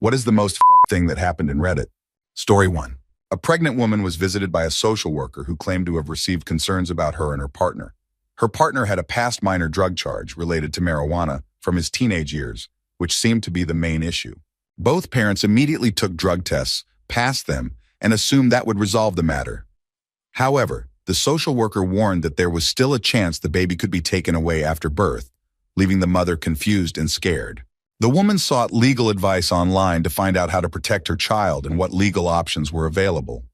What is the most thing that happened in Reddit? Story 1. A pregnant woman was visited by a social worker who claimed to have received concerns about her and her partner. Her partner had a past minor drug charge related to marijuana from his teenage years, which seemed to be the main issue. Both parents immediately took drug tests, passed them, and assumed that would resolve the matter. However, the social worker warned that there was still a chance the baby could be taken away after birth, leaving the mother confused and scared. The woman sought legal advice online to find out how to protect her child and what legal options were available.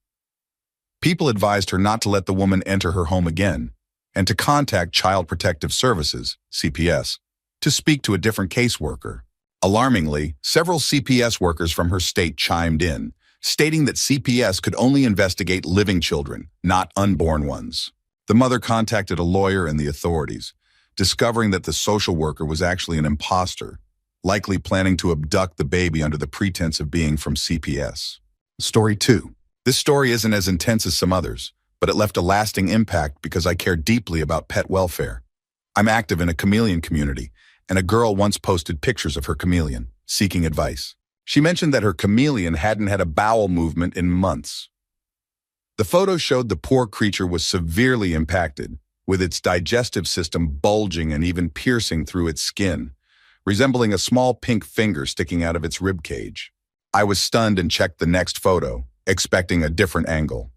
People advised her not to let the woman enter her home again and to contact Child Protective Services, CPS, to speak to a different caseworker. Alarmingly, several CPS workers from her state chimed in, stating that CPS could only investigate living children, not unborn ones. The mother contacted a lawyer and the authorities, discovering that the social worker was actually an imposter, likely planning to abduct the baby under the pretense of being from CPS. Story 2. This story isn't as intense as some others, but it left a lasting impact because I care deeply about pet welfare. I'm active in a chameleon community, and a girl once posted pictures of her chameleon, seeking advice. She mentioned that her chameleon hadn't had a bowel movement in months. The photo showed the poor creature was severely impacted, with its digestive system bulging and even piercing through its skin, resembling a small pink finger sticking out of its rib cage. I was stunned and checked the next photo, expecting a different angle.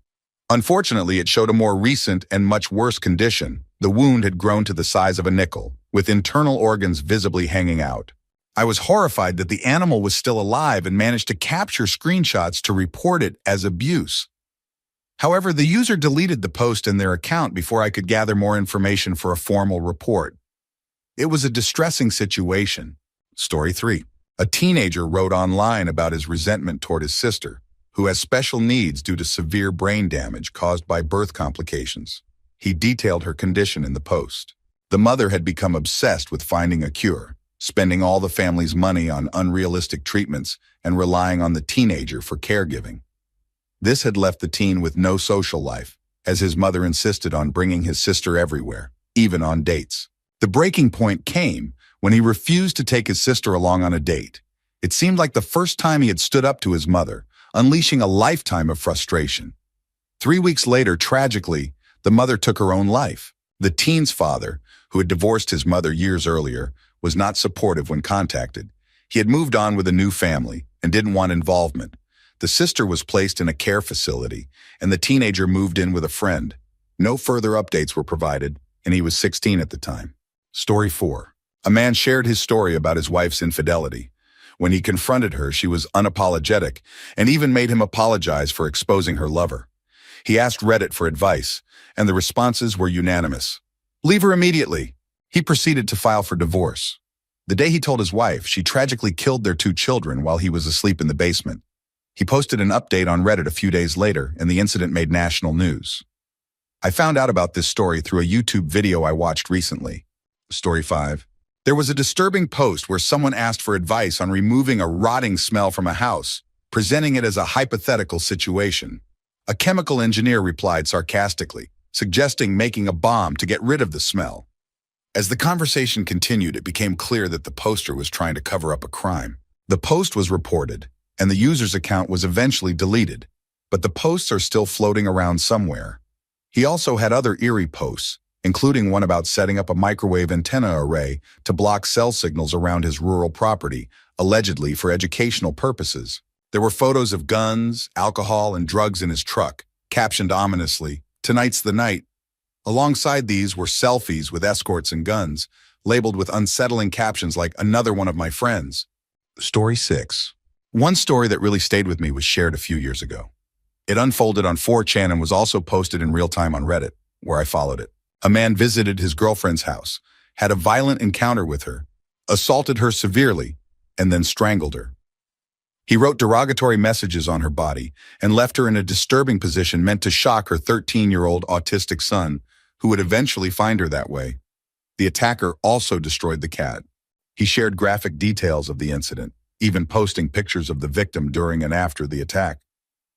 Unfortunately, it showed a more recent and much worse condition. The wound had grown to the size of a nickel, with internal organs visibly hanging out. I was horrified that the animal was still alive and managed to capture screenshots to report it as abuse. However, the user deleted the post in their account before I could gather more information for a formal report. It was a distressing situation. Story 3. A teenager wrote online about his resentment toward his sister, who has special needs due to severe brain damage caused by birth complications. He detailed her condition in the post. The mother had become obsessed with finding a cure, spending all the family's money on unrealistic treatments and relying on the teenager for caregiving. This had left the teen with no social life, as his mother insisted on bringing his sister everywhere, even on dates. The breaking point came when he refused to take his sister along on a date. It seemed like the first time he had stood up to his mother, unleashing a lifetime of frustration. 3 weeks later, tragically, the mother took her own life. The teen's father, who had divorced his mother years earlier, was not supportive when contacted. He had moved on with a new family and didn't want involvement. The sister was placed in a care facility, and the teenager moved in with a friend. No further updates were provided, and he was 16 at the time. Story 4. A man shared his story about his wife's infidelity. When he confronted her, she was unapologetic and even made him apologize for exposing her lover. He asked Reddit for advice, and the responses were unanimous. Leave her immediately. He proceeded to file for divorce. The day he told his wife, she tragically killed their 2 children while he was asleep in the basement. He posted an update on Reddit a few days later, and the incident made national news. I found out about this story through a YouTube video I watched recently. Story 5. There was a disturbing post where someone asked for advice on removing a rotting smell from a house, presenting it as a hypothetical situation. A chemical engineer replied sarcastically, suggesting making a bomb to get rid of the smell. As the conversation continued, it became clear that the poster was trying to cover up a crime. The post was reported, and the user's account was eventually deleted, but the posts are still floating around somewhere. He also had other eerie posts, including one about setting up a microwave antenna array to block cell signals around his rural property, allegedly for educational purposes. There were photos of guns, alcohol, and drugs in his truck, captioned ominously, "Tonight's the night." Alongside these were selfies with escorts and guns, labeled with unsettling captions like "Another one of my friends." Story 6. One story that really stayed with me was shared a few years ago. It unfolded on 4chan and was also posted in real time on Reddit, where I followed it. A man visited his girlfriend's house, had a violent encounter with her, assaulted her severely, and then strangled her. He wrote derogatory messages on her body and left her in a disturbing position meant to shock her 13-year-old autistic son, who would eventually find her that way. The attacker also destroyed the cat. He shared graphic details of the incident, even posting pictures of the victim during and after the attack.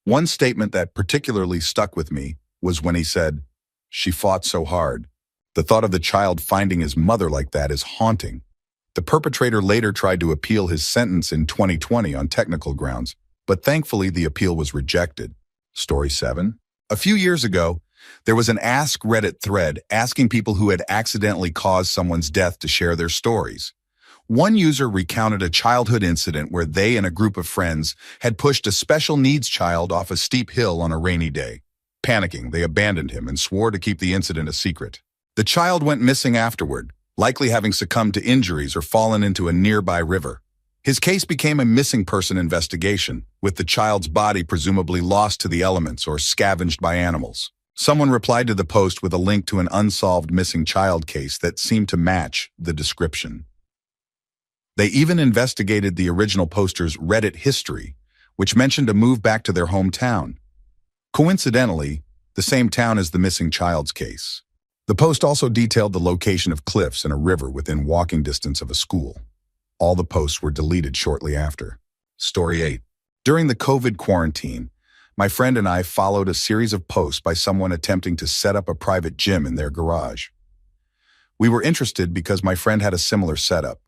One statement that particularly stuck with me was when he said, "She fought so hard. The thought of the child finding his mother like that is haunting." The perpetrator later tried to appeal his sentence in 2020 on technical grounds, but thankfully the appeal was rejected. Story 7. A few years ago, there was an AskReddit thread asking people who had accidentally caused someone's death to share their stories. One user recounted a childhood incident where they and a group of friends had pushed a special needs child off a steep hill on a rainy day. Panicking, they abandoned him and swore to keep the incident a secret. The child went missing afterward, likely having succumbed to injuries or fallen into a nearby river. His case became a missing person investigation, with the child's body presumably lost to the elements or scavenged by animals. Someone replied to the post with a link to an unsolved missing child case that seemed to match the description. They even investigated the original poster's Reddit history, which mentioned a move back to their hometown. Coincidentally, the same town as the missing child's case. The post also detailed the location of cliffs and a river within walking distance of a school. All the posts were deleted shortly after. Story 8. During the COVID quarantine, my friend and I followed a series of posts by someone attempting to set up a private gym in their garage. We were interested because my friend had a similar setup.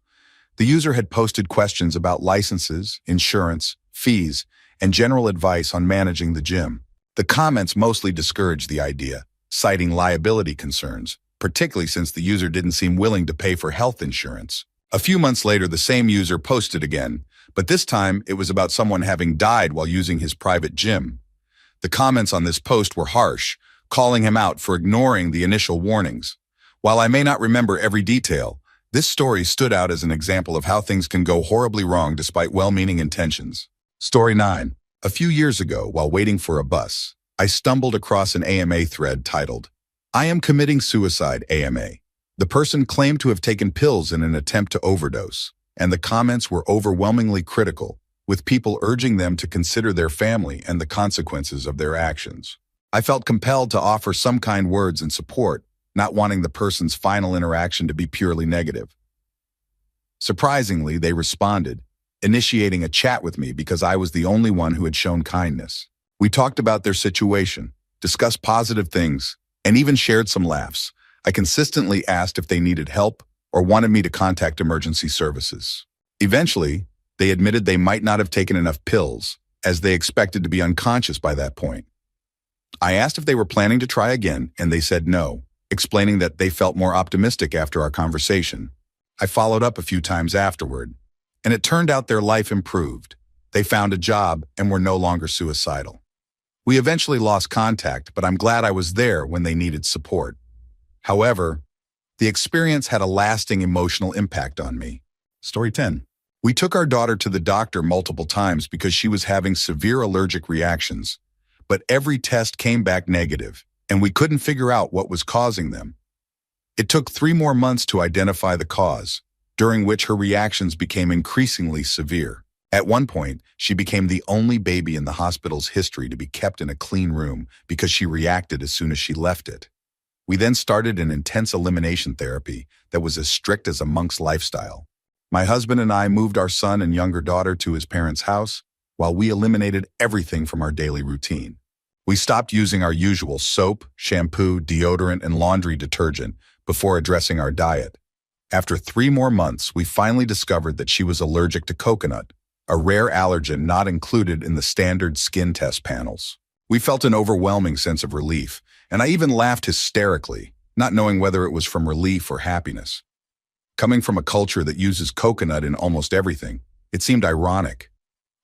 The user had posted questions about licenses, insurance, fees, and general advice on managing the gym. The comments mostly discouraged the idea, citing liability concerns, particularly since the user didn't seem willing to pay for health insurance. A few months later, the same user posted again, but this time it was about someone having died while using his private gym. The comments on this post were harsh, calling him out for ignoring the initial warnings. While I may not remember every detail, this story stood out as an example of how things can go horribly wrong despite well-meaning intentions. Story 9. A few years ago, while waiting for a bus, I stumbled across an AMA thread titled, "I am committing suicide AMA." The person claimed to have taken pills in an attempt to overdose, and the comments were overwhelmingly critical, with people urging them to consider their family and the consequences of their actions. I felt compelled to offer some kind words and support, not wanting the person's final interaction to be purely negative. Surprisingly, they responded, initiating a chat with me because I was the only one who had shown kindness. We talked about their situation, discussed positive things, and even shared some laughs. I consistently asked if they needed help or wanted me to contact emergency services. Eventually, they admitted they might not have taken enough pills, as they expected to be unconscious by that point. I asked if they were planning to try again, and they said no, explaining that they felt more optimistic after our conversation. I followed up a few times afterward, and it turned out their life improved. They found a job and were no longer suicidal. We eventually lost contact, but I'm glad I was there when they needed support. However, the experience had a lasting emotional impact on me. Story 10. We took our daughter to the doctor multiple times because she was having severe allergic reactions, but every test came back negative, and we couldn't figure out what was causing them. It took 3 more months to identify the cause, during which her reactions became increasingly severe. At one point, she became the only baby in the hospital's history to be kept in a clean room because she reacted as soon as she left it. We then started an intense elimination therapy that was as strict as a monk's lifestyle. My husband and I moved our son and younger daughter to his parents' house while we eliminated everything from our daily routine. We stopped using our usual soap, shampoo, deodorant, and laundry detergent before addressing our diet. After 3 more months, we finally discovered that she was allergic to coconut, a rare allergen not included in the standard skin test panels. We felt an overwhelming sense of relief, and I even laughed hysterically, not knowing whether it was from relief or happiness. Coming from a culture that uses coconut in almost everything, it seemed ironic.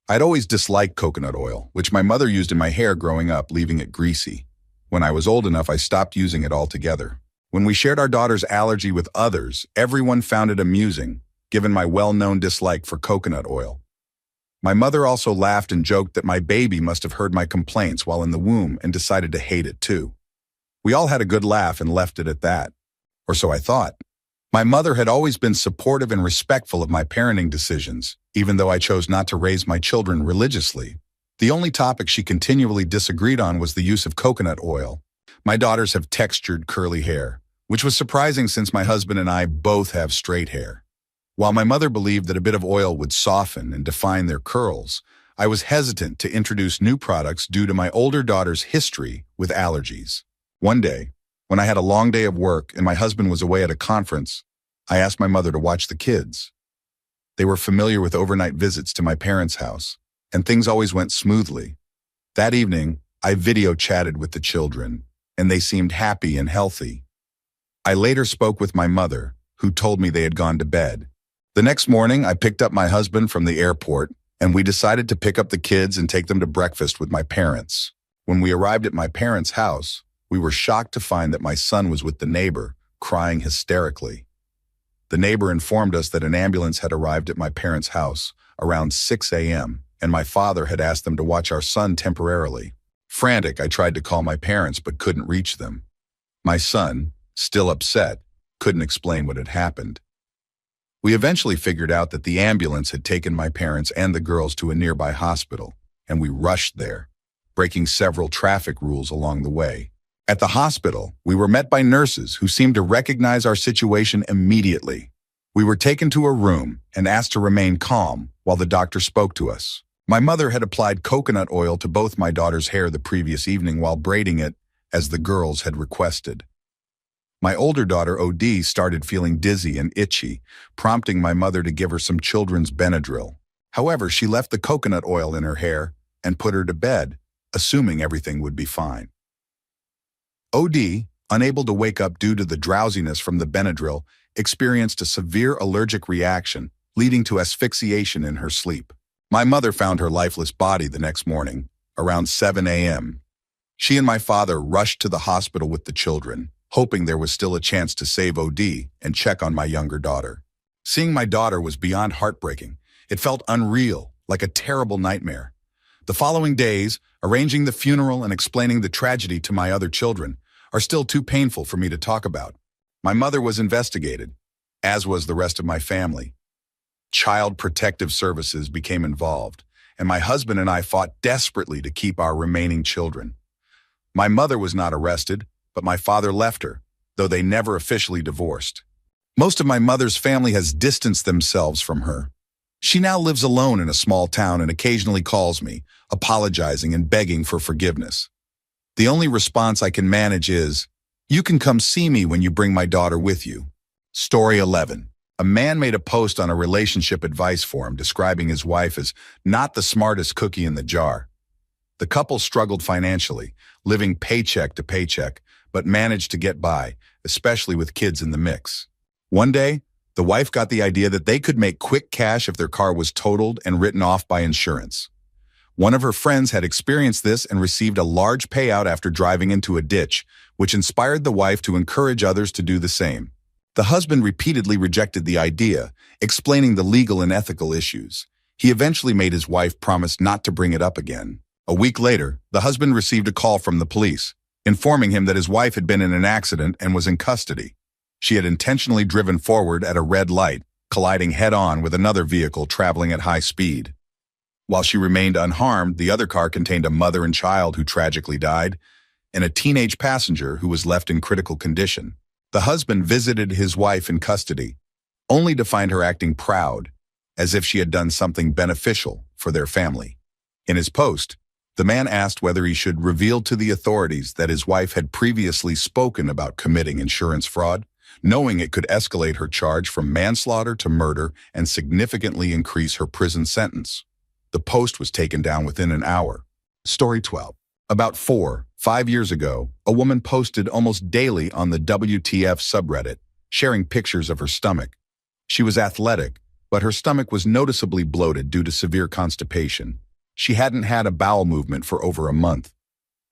I'd always disliked coconut oil, which my mother used in my hair growing up, leaving it greasy. When I was old enough, I stopped using it altogether. When we shared our daughter's allergy with others, everyone found it amusing, given my well-known dislike for coconut oil. My mother also laughed and joked that my baby must have heard my complaints while in the womb and decided to hate it too. We all had a good laugh and left it at that. Or so I thought. My mother had always been supportive and respectful of my parenting decisions, even though I chose not to raise my children religiously. The only topic she continually disagreed on was the use of coconut oil. My daughters have textured curly hair, which was surprising since my husband and I both have straight hair. While my mother believed that a bit of oil would soften and define their curls, I was hesitant to introduce new products due to my older daughter's history with allergies. One day, when I had a long day of work and my husband was away at a conference, I asked my mother to watch the kids. They were familiar with overnight visits to my parents' house, and things always went smoothly. That evening, I video chatted with the children, and they seemed happy and healthy. I later spoke with my mother, who told me they had gone to bed. The next morning, I picked up my husband from the airport, and we decided to pick up the kids and take them to breakfast with my parents. When we arrived at my parents' house, we were shocked to find that my son was with the neighbor, crying hysterically. The neighbor informed us that an ambulance had arrived at my parents' house around 6 a.m., and my father had asked them to watch our son temporarily. Frantic, I tried to call my parents but couldn't reach them. My son, still upset, couldn't explain what had happened. We eventually figured out that the ambulance had taken my parents and the girls to a nearby hospital, and we rushed there, breaking several traffic rules along the way. At the hospital, we were met by nurses who seemed to recognize our situation immediately. We were taken to a room and asked to remain calm while the doctor spoke to us. My mother had applied coconut oil to both my daughter's hair the previous evening while braiding it, as the girls had requested. My older daughter, OD, started feeling dizzy and itchy, prompting my mother to give her some children's Benadryl. However, she left the coconut oil in her hair and put her to bed, assuming everything would be fine. OD, unable to wake up due to the drowsiness from the Benadryl, experienced a severe allergic reaction, leading to asphyxiation in her sleep. My mother found her lifeless body the next morning, around 7 a.m. She and my father rushed to the hospital with the children, hoping there was still a chance to save OD and check on my younger daughter. Seeing my daughter was beyond heartbreaking. It felt unreal, like a terrible nightmare. The following days, arranging the funeral and explaining the tragedy to my other children, are still too painful for me to talk about. My mother was investigated, as was the rest of my family. Child Protective Services became involved, and my husband and I fought desperately to keep our remaining children. My mother was not arrested, but my father left her, though they never officially divorced. Most of my mother's family has distanced themselves from her. She now lives alone in a small town and occasionally calls me, apologizing and begging for forgiveness. The only response I can manage is, "You can come see me when you bring my daughter with you." Story 11. A man made a post on a relationship advice forum describing his wife as not the smartest cookie in the jar. The couple struggled financially, living paycheck to paycheck, but managed to get by, especially with kids in the mix. One day, the wife got the idea that they could make quick cash if their car was totaled and written off by insurance. One of her friends had experienced this and received a large payout after driving into a ditch, which inspired the wife to encourage others to do the same. The husband repeatedly rejected the idea, explaining the legal and ethical issues. He eventually made his wife promise not to bring it up again. A week later, the husband received a call from the police, informing him that his wife had been in an accident and was in custody. She had intentionally driven forward at a red light, colliding head-on with another vehicle traveling at high speed. While she remained unharmed, the other car contained a mother and child who tragically died, and a teenage passenger who was left in critical condition. The husband visited his wife in custody, only to find her acting proud, as if she had done something beneficial for their family. In his post, the man asked whether he should reveal to the authorities that his wife had previously spoken about committing insurance fraud, knowing it could escalate her charge from manslaughter to murder and significantly increase her prison sentence. The post was taken down within an hour. Story 12. About 5 years ago, a woman posted almost daily on the WTF subreddit, sharing pictures of her stomach. She was athletic, but her stomach was noticeably bloated due to severe constipation. She hadn't had a bowel movement for over a month.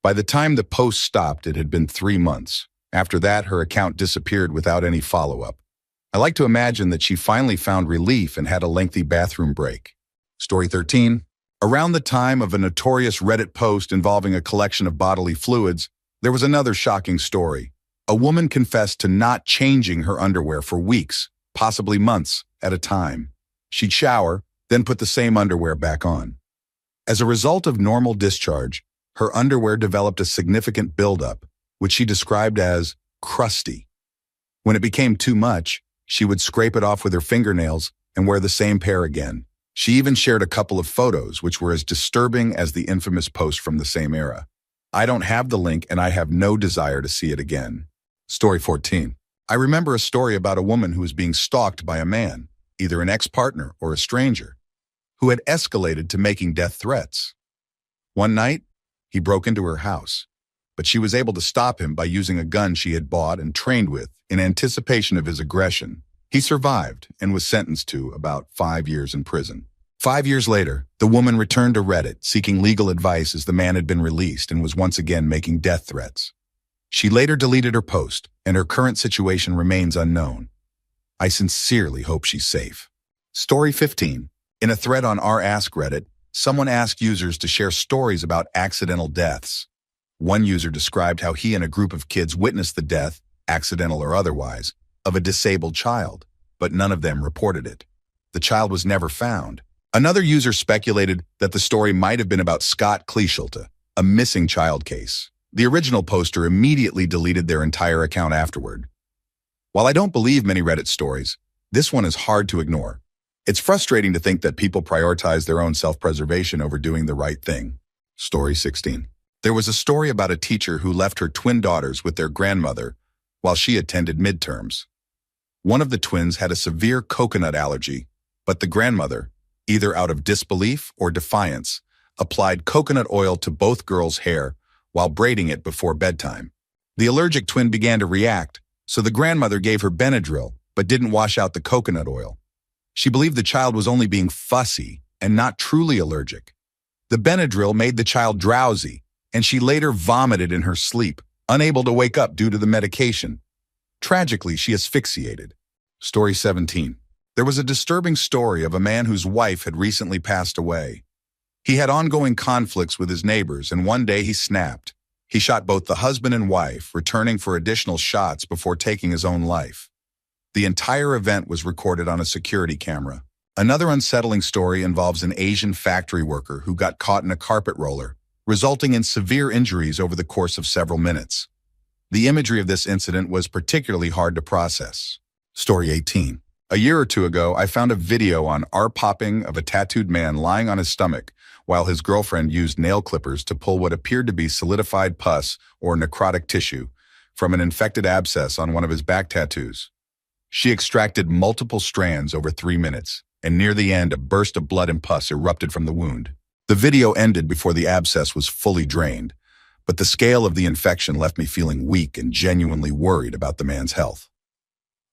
By the time the post stopped, it had been 3 months. After that, her account disappeared without any follow-up. I like to imagine that she finally found relief and had a lengthy bathroom break. Story 13. Around the time of a notorious Reddit post involving a collection of bodily fluids, there was another shocking story. A woman confessed to not changing her underwear for weeks, possibly months, at a time. She'd shower, then put the same underwear back on. As a result of normal discharge, her underwear developed a significant buildup, which she described as crusty. When it became too much, she would scrape it off with her fingernails and wear the same pair again. She even shared a couple of photos, which were as disturbing as the infamous post from the same era. I don't have the link and I have no desire to see it again. Story 14. I remember a story about a woman who was being stalked by a man. either an ex-partner or a stranger, who had escalated to making death threats. One night, he broke into her house, but she was able to stop him by using a gun she had bought and trained with in anticipation of his aggression. He survived and was sentenced to about 5 years in prison. 5 years later, the woman returned to Reddit seeking legal advice as the man had been released and was once again making death threats. She later deleted her post, and her current situation remains unknown. I sincerely hope she's safe. Story 15. In a thread on our AskReddit, someone asked users to share stories about accidental deaths. One user described how he and a group of kids witnessed the death, accidental or otherwise, of a disabled child, but none of them reported it. The child was never found. Another user speculated that the story might have been about Scott Kleeschulte, a missing child case. The original poster immediately deleted their entire account afterward. While I don't believe many Reddit stories, this one is hard to ignore. It's frustrating to think that people prioritize their own self-preservation over doing the right thing. Story 16. There was a story about a teacher who left her twin daughters with their grandmother while she attended midterms. One of the twins had a severe coconut allergy, but the grandmother, either out of disbelief or defiance, applied coconut oil to both girls' hair while braiding it before bedtime. The allergic twin began to react, so the grandmother gave her Benadryl, but didn't wash out the coconut oil. She believed the child was only being fussy and not truly allergic. The Benadryl made the child drowsy, and she later vomited in her sleep, unable to wake up due to the medication. Tragically, she asphyxiated. Story 17. There was a disturbing story of a man whose wife had recently passed away. He had ongoing conflicts with his neighbors, and one day he snapped. He shot both the husband and wife, returning for additional shots before taking his own life. The entire event was recorded on a security camera. Another unsettling story involves an Asian factory worker who got caught in a carpet roller, resulting in severe injuries over the course of several minutes. The imagery of this incident was particularly hard to process. Story 18. A year or two ago, I found a video on R-popping of a tattooed man lying on his stomach while his girlfriend used nail clippers to pull what appeared to be solidified pus or necrotic tissue from an infected abscess on one of his back tattoos. She extracted multiple strands over 3 minutes, and near the end, a burst of blood and pus erupted from the wound. The video ended before the abscess was fully drained, but the scale of the infection left me feeling weak and genuinely worried about the man's health.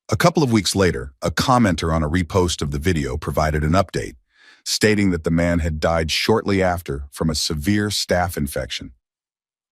A couple of weeks later, a commenter on a repost of the video provided an update, stating that the man had died shortly after from a severe staph infection.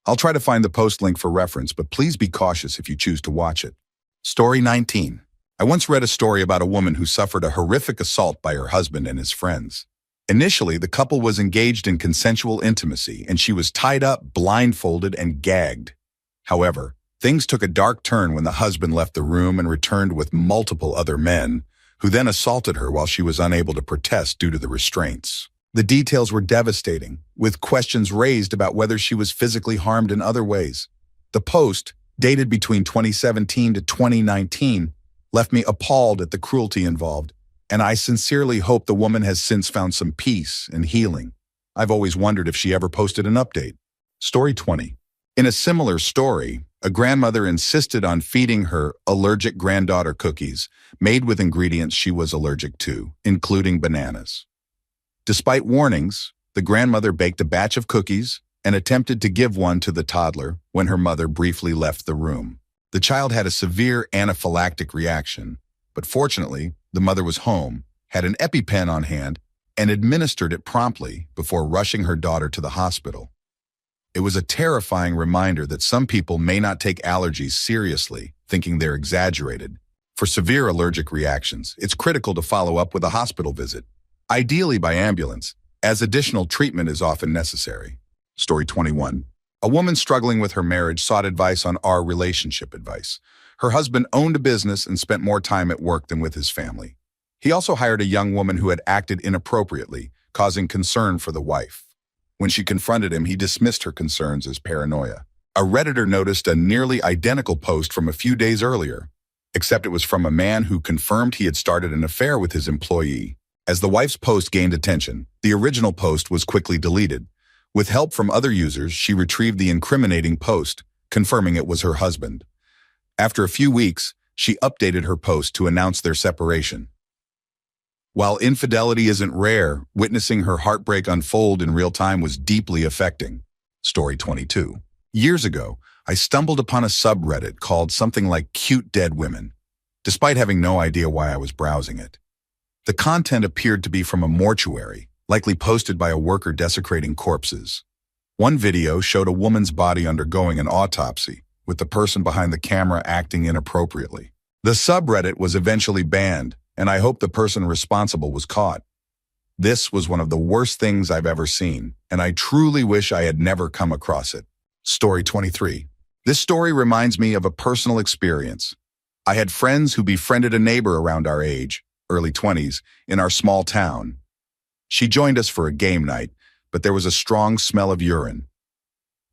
I'll try to find the post link for reference, but please be cautious if you choose to watch it. Story 19. I once read a story about a woman who suffered a horrific assault by her husband and his friends. Initially, the couple was engaged in consensual intimacy, and she was tied up, blindfolded, and gagged. However, things took a dark turn when the husband left the room and returned with multiple other men, who then assaulted her while she was unable to protest due to the restraints. The details were devastating, with questions raised about whether she was physically harmed in other ways. The post, dated between 2017 to 2019, left me appalled at the cruelty involved, and I sincerely hope the woman has since found some peace and healing. I've always wondered if she ever posted an update. Story 20. In a similar story, a grandmother insisted on feeding her allergic granddaughter cookies made with ingredients she was allergic to, including bananas. Despite warnings, the grandmother baked a batch of cookies and attempted to give one to the toddler when her mother briefly left the room. The child had a severe anaphylactic reaction, but fortunately, the mother was home, had an EpiPen on hand, and administered it promptly before rushing her daughter to the hospital. It was a terrifying reminder that some people may not take allergies seriously, thinking they're exaggerated. For severe allergic reactions, it's critical to follow up with a hospital visit, ideally by ambulance, as additional treatment is often necessary. Story 21. A woman struggling with her marriage sought advice on our relationship advice. Her husband owned a business and spent more time at work than with his family. He also hired a young woman who had acted inappropriately, causing concern for the wife. When she confronted him, he dismissed her concerns as paranoia. A Redditor noticed a nearly identical post from a few days earlier, except it was from a man who confirmed he had started an affair with his employee. As the wife's post gained attention, the original post was quickly deleted. With help from other users, she retrieved the incriminating post, confirming it was her husband. After a few weeks, she updated her post to announce their separation. While infidelity isn't rare, witnessing her heartbreak unfold in real time was deeply affecting. Story 22. Years ago, I stumbled upon a subreddit called something like Cute Dead Women, despite having no idea why I was browsing it. The content appeared to be from a mortuary, likely posted by a worker desecrating corpses. One video showed a woman's body undergoing an autopsy, with the person behind the camera acting inappropriately. The subreddit was eventually banned, and I hope the person responsible was caught. This was one of the worst things I've ever seen, and I truly wish I had never come across it. Story 23. This story reminds me of a personal experience. I had friends who befriended a neighbor around our age, early 20s, in our small town. She joined us for a game night, but there was a strong smell of urine.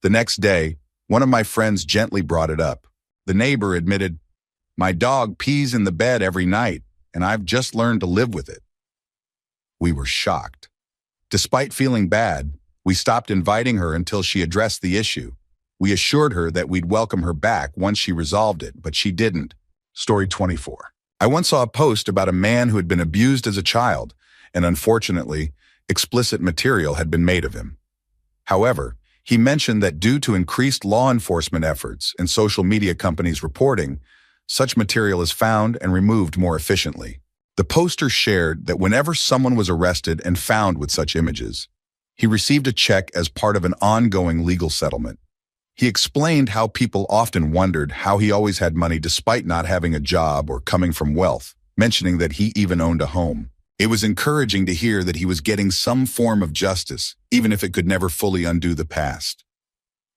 The next day, one of my friends gently brought it up. The neighbor admitted, "My dog pees in the bed every night, and I've just learned to live with it." We were shocked. Despite feeling bad, we stopped inviting her until she addressed the issue. We assured her that we'd welcome her back once she resolved it, but she didn't. Story 24. I once saw a post about a man who had been abused as a child, and unfortunately, explicit material had been made of him. However, he mentioned that due to increased law enforcement efforts and social media companies reporting, such material is found and removed more efficiently. The poster shared that whenever someone was arrested and found with such images, he received a check as part of an ongoing legal settlement. He explained how people often wondered how he always had money despite not having a job or coming from wealth, mentioning that he even owned a home. It was encouraging to hear that he was getting some form of justice, even if it could never fully undo the past.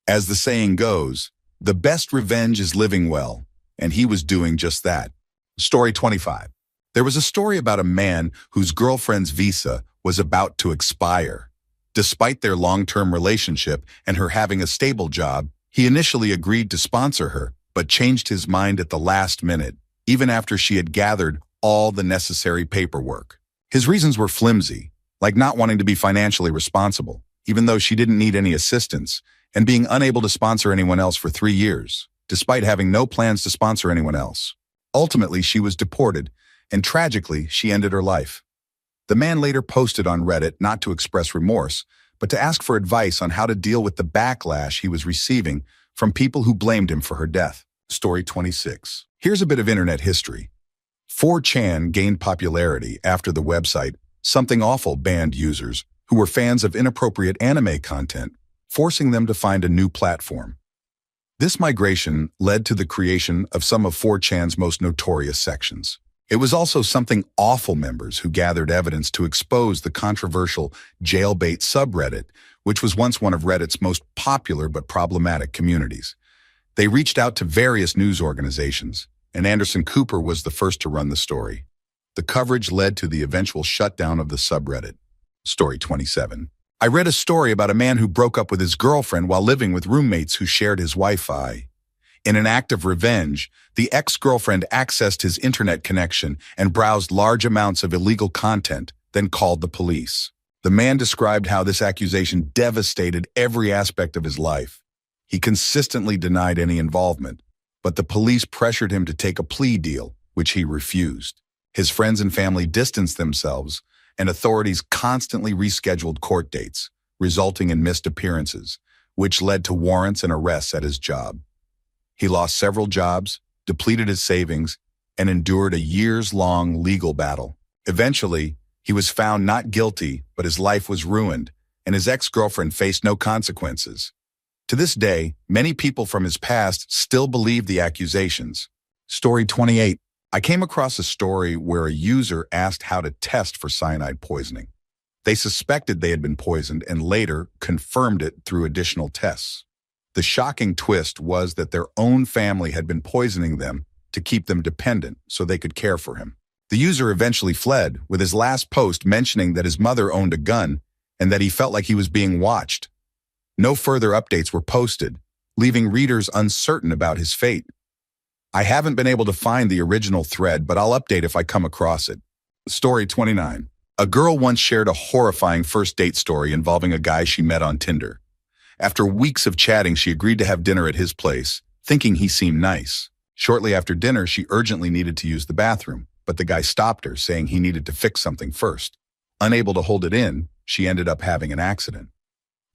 As the saying goes, the best revenge is living well, and he was doing just that. Story 25. There was a story about a man whose girlfriend's visa was about to expire. Despite their long-term relationship and her having a stable job, he initially agreed to sponsor her, but changed his mind at the last minute, even after she had gathered all the necessary paperwork. His reasons were flimsy, like not wanting to be financially responsible, even though she didn't need any assistance, and being unable to sponsor anyone else for 3 years, despite having no plans to sponsor anyone else. Ultimately, she was deported, and tragically, she ended her life. The man later posted on Reddit not to express remorse, but to ask for advice on how to deal with the backlash he was receiving from people who blamed him for her death. Story 26. Here's a bit of internet history. 4chan gained popularity after the website Something Awful banned users who were fans of inappropriate anime content, forcing them to find a new platform. This migration led to the creation of some of 4chan's most notorious sections. It was also Something Awful members who gathered evidence to expose the controversial jailbait subreddit, which was once one of Reddit's most popular but problematic communities. They reached out to various news organizations, and Anderson Cooper was the first to run the story. The coverage led to the eventual shutdown of the subreddit. Story 27. I read a story about a man who broke up with his girlfriend while living with roommates who shared his Wi-Fi. In an act of revenge, the ex-girlfriend accessed his internet connection and browsed large amounts of illegal content, then called the police. The man described how this accusation devastated every aspect of his life. He consistently denied any involvement, but the police pressured him to take a plea deal, which he refused. His friends and family distanced themselves, and authorities constantly rescheduled court dates, resulting in missed appearances, which led to warrants and arrests at his job. He lost several jobs, depleted his savings, and endured a years-long legal battle. Eventually, he was found not guilty, but his life was ruined, and his ex-girlfriend faced no consequences. To this day, many people from his past still believe the accusations. Story 28. I came across a story where a user asked how to test for cyanide poisoning. They suspected they had been poisoned and later confirmed it through additional tests. The shocking twist was that their own family had been poisoning them to keep them dependent so they could care for him. The user eventually fled, with his last post mentioning that his mother owned a gun and that he felt like he was being watched. No further updates were posted, leaving readers uncertain about his fate. I haven't been able to find the original thread, but I'll update if I come across it. Story 29. A girl once shared a horrifying first date story involving a guy she met on Tinder. After weeks of chatting, she agreed to have dinner at his place, thinking he seemed nice. Shortly after dinner, she urgently needed to use the bathroom, but the guy stopped her, saying he needed to fix something first. Unable to hold it in, she ended up having an accident.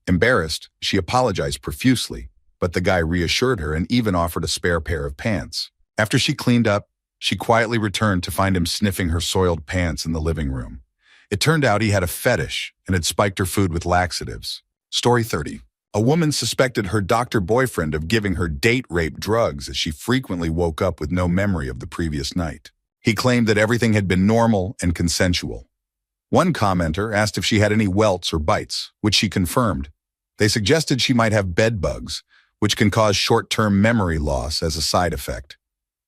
Embarrassed, she apologized profusely, but the guy reassured her and even offered a spare pair of pants. After she cleaned up, she quietly returned to find him sniffing her soiled pants in the living room. It turned out he had a fetish and had spiked her food with laxatives. Story 30. A woman suspected her doctor boyfriend of giving her date rape drugs as she frequently woke up with no memory of the previous night. He claimed that everything had been normal and consensual. One commenter asked if she had any welts or bites, which she confirmed. They suggested she might have bed bugs, which can cause short-term memory loss as a side effect.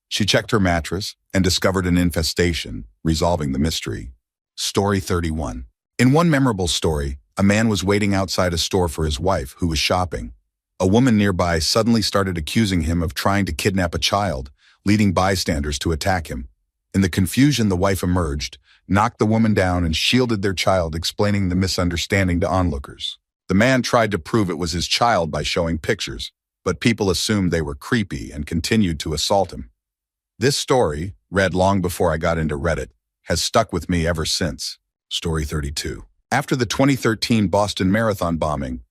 She checked her mattress and discovered an infestation, resolving the mystery. Story 31. In one memorable story, a man was waiting outside a store for his wife, who was shopping. A woman nearby suddenly started accusing him of trying to kidnap a child, leading bystanders to attack him. In the confusion, the wife emerged, knocked the woman down, and shielded their child, explaining the misunderstanding to onlookers. The man tried to prove it was his child by showing pictures, but people assumed they were creepy and continued to assault him. This story, read long before I got into Reddit, has stuck with me ever since. Story 32. After the 2013 Boston Marathon bombing,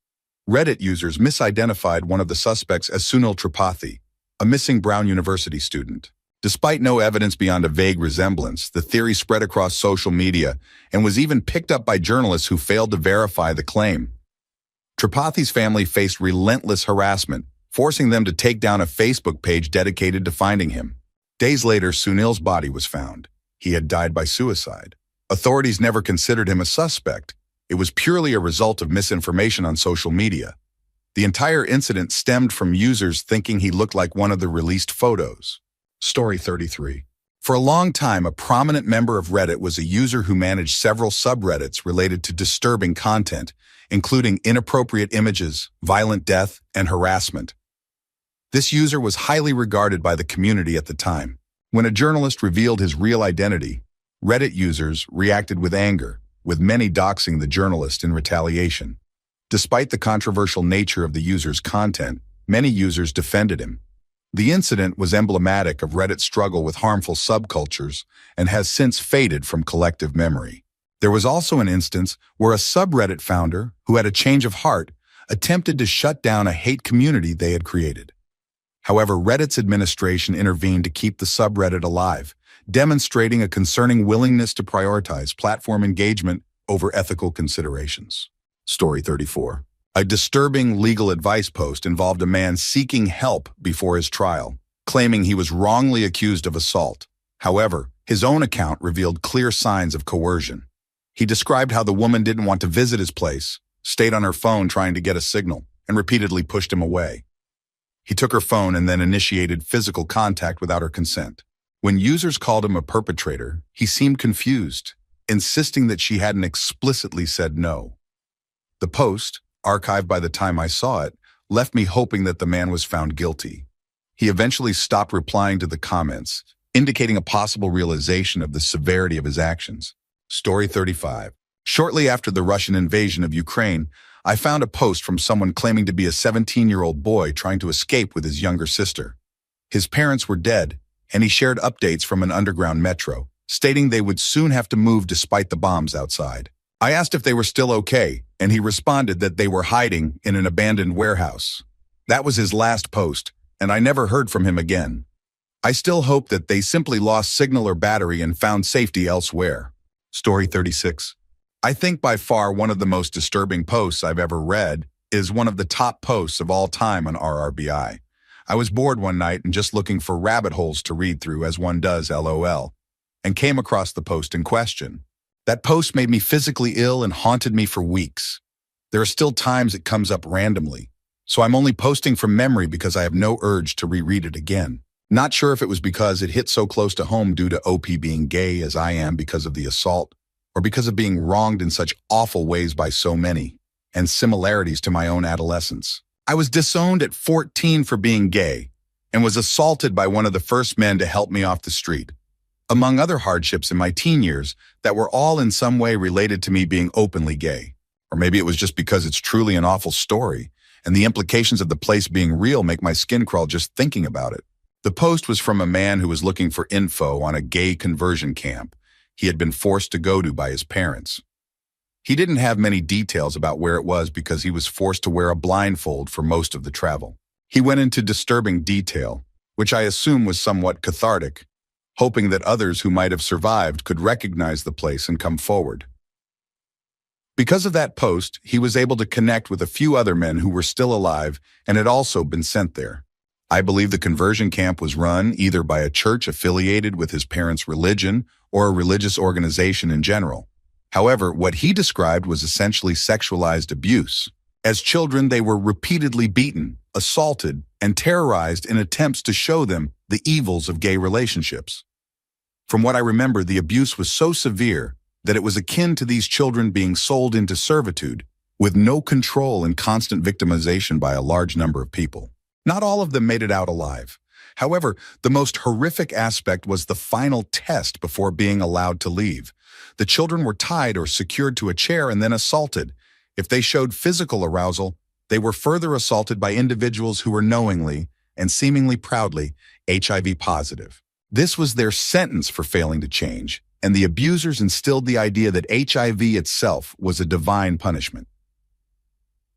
Reddit users misidentified one of the suspects as Sunil Tripathi, a missing Brown University student. Despite no evidence beyond a vague resemblance, the theory spread across social media and was even picked up by journalists who failed to verify the claim. Tripathi's family faced relentless harassment, forcing them to take down a Facebook page dedicated to finding him. Days later, Sunil's body was found. He had died by suicide. Authorities never considered him a suspect. It was purely a result of misinformation on social media. The entire incident stemmed from users thinking he looked like one of the released photos. Story 33. For a long time, a prominent member of Reddit was a user who managed several subreddits related to disturbing content, including inappropriate images, violent death, and harassment. This user was highly regarded by the community at the time. When a journalist revealed his real identity, Reddit users reacted with anger, with many doxing the journalist in retaliation. Despite the controversial nature of the user's content, many users defended him. The incident was emblematic of Reddit's struggle with harmful subcultures and has since faded from collective memory. There was also an instance where a subreddit founder, who had a change of heart, attempted to shut down a hate community they had created. However, Reddit's administration intervened to keep the subreddit alive, demonstrating a concerning willingness to prioritize platform engagement over ethical considerations. Story 34. A disturbing legal advice post involved a man seeking help before his trial, claiming he was wrongly accused of assault. However, his own account revealed clear signs of coercion. He described how the woman didn't want to visit his place, stayed on her phone trying to get a signal, and repeatedly pushed him away. He took her phone and then initiated physical contact without her consent. When users called him a perpetrator, he seemed confused, insisting that she hadn't explicitly said no. The post, archived by the time I saw it, left me hoping that the man was found guilty. He eventually stopped replying to the comments, indicating a possible realization of the severity of his actions. Story 35. Shortly after the Russian invasion of Ukraine, I found a post from someone claiming to be a 17-year-old boy trying to escape with his younger sister. His parents were dead, and he shared updates from an underground metro, stating they would soon have to move despite the bombs outside. I asked if they were still okay, and he responded that they were hiding in an abandoned warehouse. That was his last post, and I never heard from him again. I still hope that they simply lost signal or battery and found safety elsewhere. Story 36. I think by far one of the most disturbing posts I've ever read is one of the top posts of all time on RRBI. I was bored one night and just looking for rabbit holes to read through, as one does, LOL, and came across the post in question. That post made me physically ill and haunted me for weeks. There are still times it comes up randomly, so I'm only posting from memory because I have no urge to reread it again. Not sure if it was because it hit so close to home due to OP being gay as I am because of the assault, or because of being wronged in such awful ways by so many, and similarities to my own adolescence. I was disowned at 14 for being gay, and was assaulted by one of the first men to help me off the street. Among other hardships in my teen years that were all in some way related to me being openly gay. Or maybe it was just because it's truly an awful story, and the implications of the place being real make my skin crawl just thinking about it. The post was from a man who was looking for info on a gay conversion camp he had been forced to go to by his parents. He didn't have many details about where it was because he was forced to wear a blindfold for most of the travel. He went into disturbing detail, which I assume was somewhat cathartic, hoping that others who might have survived could recognize the place and come forward. Because of that post, he was able to connect with a few other men who were still alive and had also been sent there. I believe the conversion camp was run either by a church affiliated with his parents' religion or a religious organization in general. However, what he described was essentially sexualized abuse. As children, they were repeatedly beaten, assaulted, and terrorized in attempts to show them the evils of gay relationships. From what I remember, the abuse was so severe that it was akin to these children being sold into servitude, with no control and constant victimization by a large number of people. Not all of them made it out alive. However, the most horrific aspect was the final test before being allowed to leave. The children were tied or secured to a chair and then assaulted. If they showed physical arousal, they were further assaulted by individuals who were knowingly and seemingly proudly HIV positive. This was their sentence for failing to change, and the abusers instilled the idea that HIV itself was a divine punishment.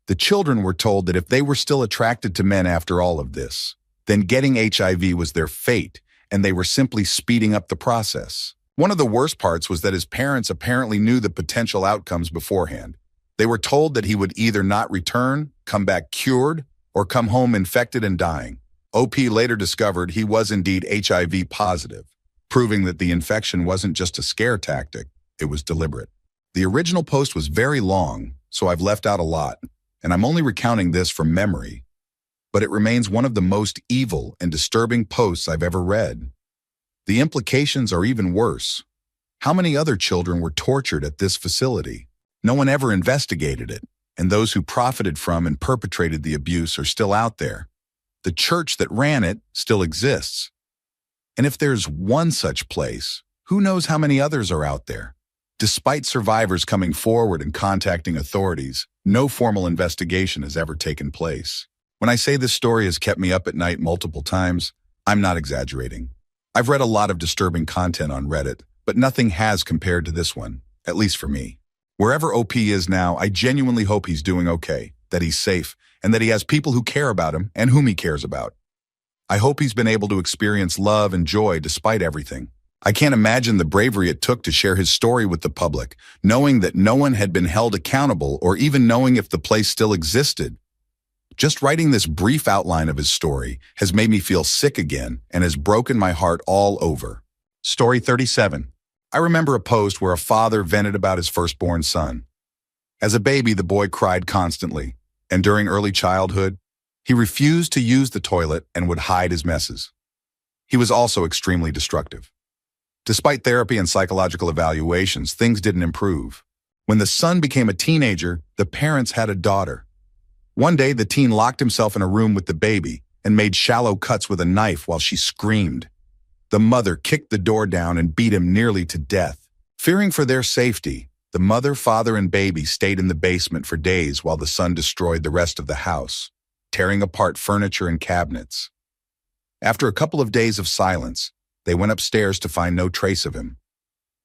The children were told that if they were still attracted to men after all of this, then getting HIV was their fate, and they were simply speeding up the process. One of the worst parts was that his parents apparently knew the potential outcomes beforehand. They were told that he would either not return, come back cured, or come home infected and dying. OP later discovered he was indeed HIV positive, proving that the infection wasn't just a scare tactic, it was deliberate. The original post was very long, so I've left out a lot, and I'm only recounting this from memory, but it remains one of the most evil and disturbing posts I've ever read. The implications are even worse. How many other children were tortured at this facility? No one ever investigated it, and those who profited from and perpetrated the abuse are still out there. The church that ran it still exists. And if there's one such place, who knows how many others are out there? Despite survivors coming forward and contacting authorities, no formal investigation has ever taken place. When I say this story has kept me up at night multiple times, I'm not exaggerating. I've read a lot of disturbing content on Reddit, but nothing has compared to this one, at least for me. Wherever OP is now, I genuinely hope he's doing okay, that he's safe, and that he has people who care about him and whom he cares about. I hope he's been able to experience love and joy despite everything. I can't imagine the bravery it took to share his story with the public, knowing that no one had been held accountable or even knowing if the place still existed. Just writing this brief outline of his story has made me feel sick again and has broken my heart all over. Story 37. I remember a post where a father vented about his firstborn son. As a baby, the boy cried constantly, and during early childhood, he refused to use the toilet and would hide his messes. He was also extremely destructive. Despite therapy and psychological evaluations, things didn't improve. When the son became a teenager, the parents had a daughter. One day, the teen locked himself in a room with the baby and made shallow cuts with a knife while she screamed. The mother kicked the door down and beat him nearly to death. Fearing for their safety, the mother, father, and baby stayed in the basement for days while the son destroyed the rest of the house, tearing apart furniture and cabinets. After a couple of days of silence, they went upstairs to find no trace of him.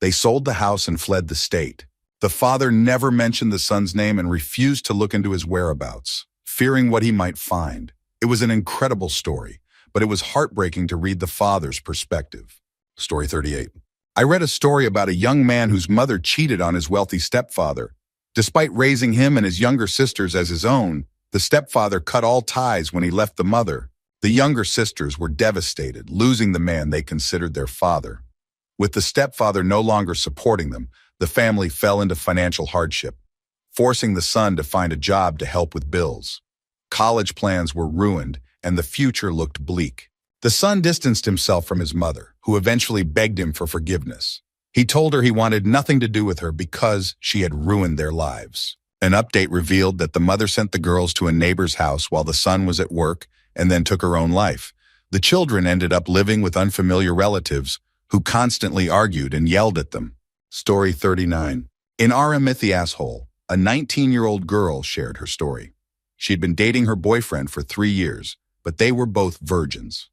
They sold the house and fled the state. The father never mentioned the son's name and refused to look into his whereabouts, fearing what he might find. It was an incredible story, but it was heartbreaking to read the father's perspective. Story 38. I read a story about a young man whose mother cheated on his wealthy stepfather. Despite raising him and his younger sisters as his own, the stepfather cut all ties when he left the mother. The younger sisters were devastated, losing the man they considered their father. With the stepfather no longer supporting them, the family fell into financial hardship, forcing the son to find a job to help with bills. College plans were ruined, and the future looked bleak. The son distanced himself from his mother, who eventually begged him for forgiveness. He told her he wanted nothing to do with her because she had ruined their lives. An update revealed that the mother sent the girls to a neighbor's house while the son was at work and then took her own life. The children ended up living with unfamiliar relatives who constantly argued and yelled at them. Story 39. In the Asshole, a 19-year-old girl shared her story. She had been dating her boyfriend for 3 years, but they were both virgins.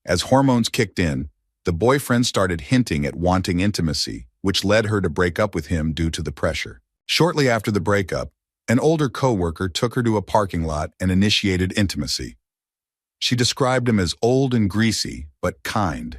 As hormones kicked in, the boyfriend started hinting at wanting intimacy, which led her to break up with him due to the pressure. Shortly after the breakup, an older coworker took her to a parking lot and initiated intimacy. She described him as old and greasy, but kind.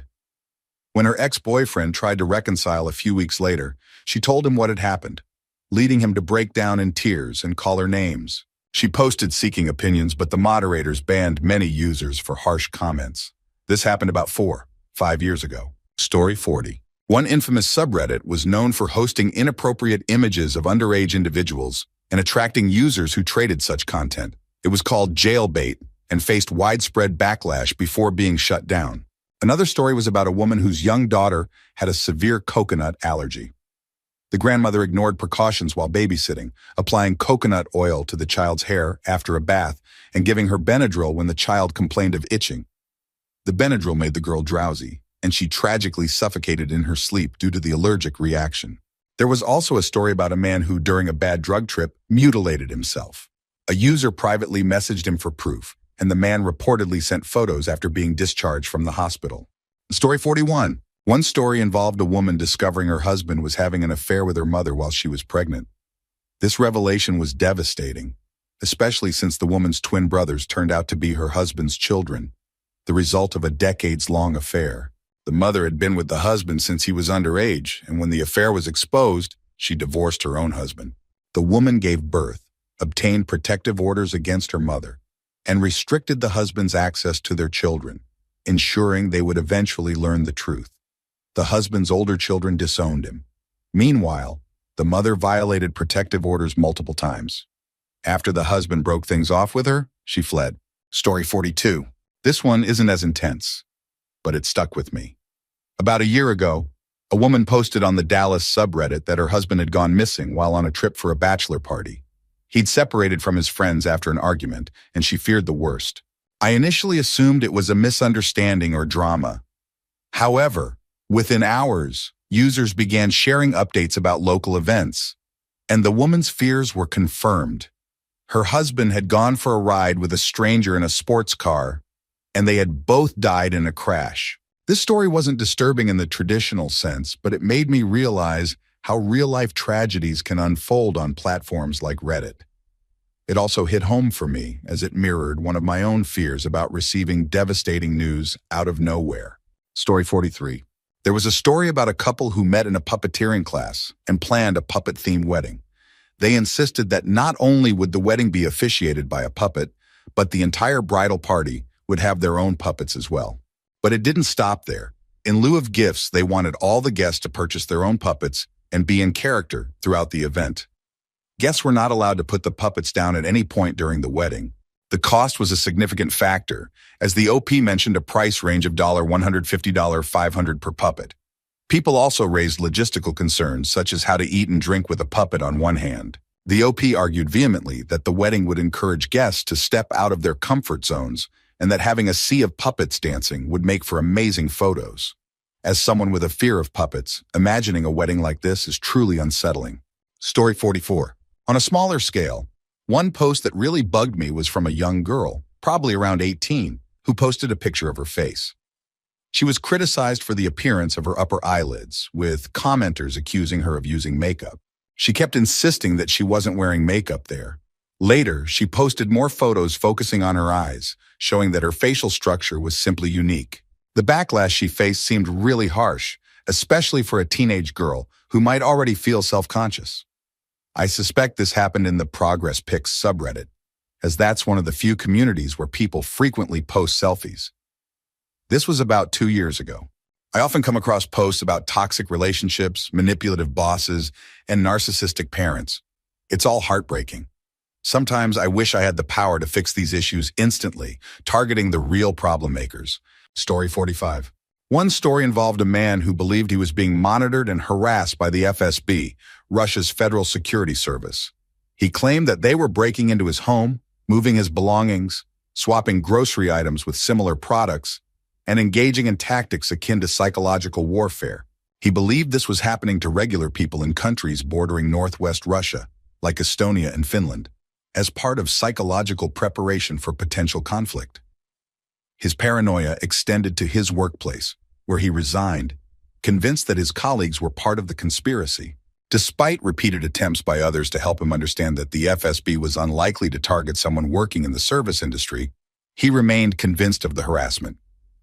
When her ex-boyfriend tried to reconcile a few weeks later, she told him what had happened, leading him to break down in tears and call her names. She posted seeking opinions, but the moderators banned many users for harsh comments. This happened about 4-5 years ago. Story 40. One infamous subreddit was known for hosting inappropriate images of underage individuals and attracting users who traded such content. It was called Jailbait and faced widespread backlash before being shut down. Another story was about a woman whose young daughter had a severe coconut allergy. The grandmother ignored precautions while babysitting, applying coconut oil to the child's hair after a bath and giving her Benadryl when the child complained of itching. The Benadryl made the girl drowsy, and she tragically suffocated in her sleep due to the allergic reaction. There was also a story about a man who, during a bad drug trip, mutilated himself. A user privately messaged him for proof, and the man reportedly sent photos after being discharged from the hospital. Story 41. One story involved a woman discovering her husband was having an affair with her mother while she was pregnant. This revelation was devastating, especially since the woman's twin brothers turned out to be her husband's children, the result of a decades-long affair. The mother had been with the husband since he was underage, and when the affair was exposed, she divorced her own husband. The woman gave birth, obtained protective orders against her mother, and restricted the husband's access to their children, ensuring they would eventually learn the truth. The husband's older children disowned him. Meanwhile, the mother violated protective orders multiple times. After the husband broke things off with her, she fled. Story 42. This one isn't as intense, but it stuck with me. About a year ago, a woman posted on the Dallas subreddit that her husband had gone missing while on a trip for a bachelor party. He'd separated from his friends after an argument, and she feared the worst. I initially assumed it was a misunderstanding or drama. However, within hours, users began sharing updates about local events, and the woman's fears were confirmed. Her husband had gone for a ride with a stranger in a sports car, and they had both died in a crash. This story wasn't disturbing in the traditional sense, but it made me realize how real-life tragedies can unfold on platforms like Reddit. It also hit home for me as it mirrored one of my own fears about receiving devastating news out of nowhere. Story 43. There was a story about a couple who met in a puppeteering class and planned a puppet-themed wedding. They insisted that not only would the wedding be officiated by a puppet, but the entire bridal party would have their own puppets as well. But it didn't stop there. In lieu of gifts, they wanted all the guests to purchase their own puppets and be in character throughout the event. Guests were not allowed to put the puppets down at any point during the wedding. The cost was a significant factor, as the OP mentioned a price range of $150 to $500 per puppet. People also raised logistical concerns, such as how to eat and drink with a puppet on one hand. The OP argued vehemently that the wedding would encourage guests to step out of their comfort zones and that having a sea of puppets dancing would make for amazing photos. As someone with a fear of puppets, imagining a wedding like this is truly unsettling. Story 44. On a smaller scale, one post that really bugged me was from a young girl, probably around 18, who posted a picture of her face. She was criticized for the appearance of her upper eyelids, with commenters accusing her of using makeup. She kept insisting that she wasn't wearing makeup there. Later, she posted more photos focusing on her eyes, showing that her facial structure was simply unique. The backlash she faced seemed really harsh, especially for a teenage girl who might already feel self-conscious. I suspect this happened in the Progress Pics subreddit, as that's one of the few communities where people frequently post selfies. This was about 2 years ago. I often come across posts about toxic relationships, manipulative bosses, and narcissistic parents. It's all heartbreaking. Sometimes I wish I had the power to fix these issues instantly, targeting the real problem makers. Story 45. One story involved a man who believed he was being monitored and harassed by the FSB, Russia's Federal Security Service. He claimed that they were breaking into his home, moving his belongings, swapping grocery items with similar products, and engaging in tactics akin to psychological warfare. He believed this was happening to regular people in countries bordering northwest Russia, like Estonia and Finland, as part of psychological preparation for potential conflict. His paranoia extended to his workplace, where he resigned, convinced that his colleagues were part of the conspiracy. Despite repeated attempts by others to help him understand that the FSB was unlikely to target someone working in the service industry, he remained convinced of the harassment.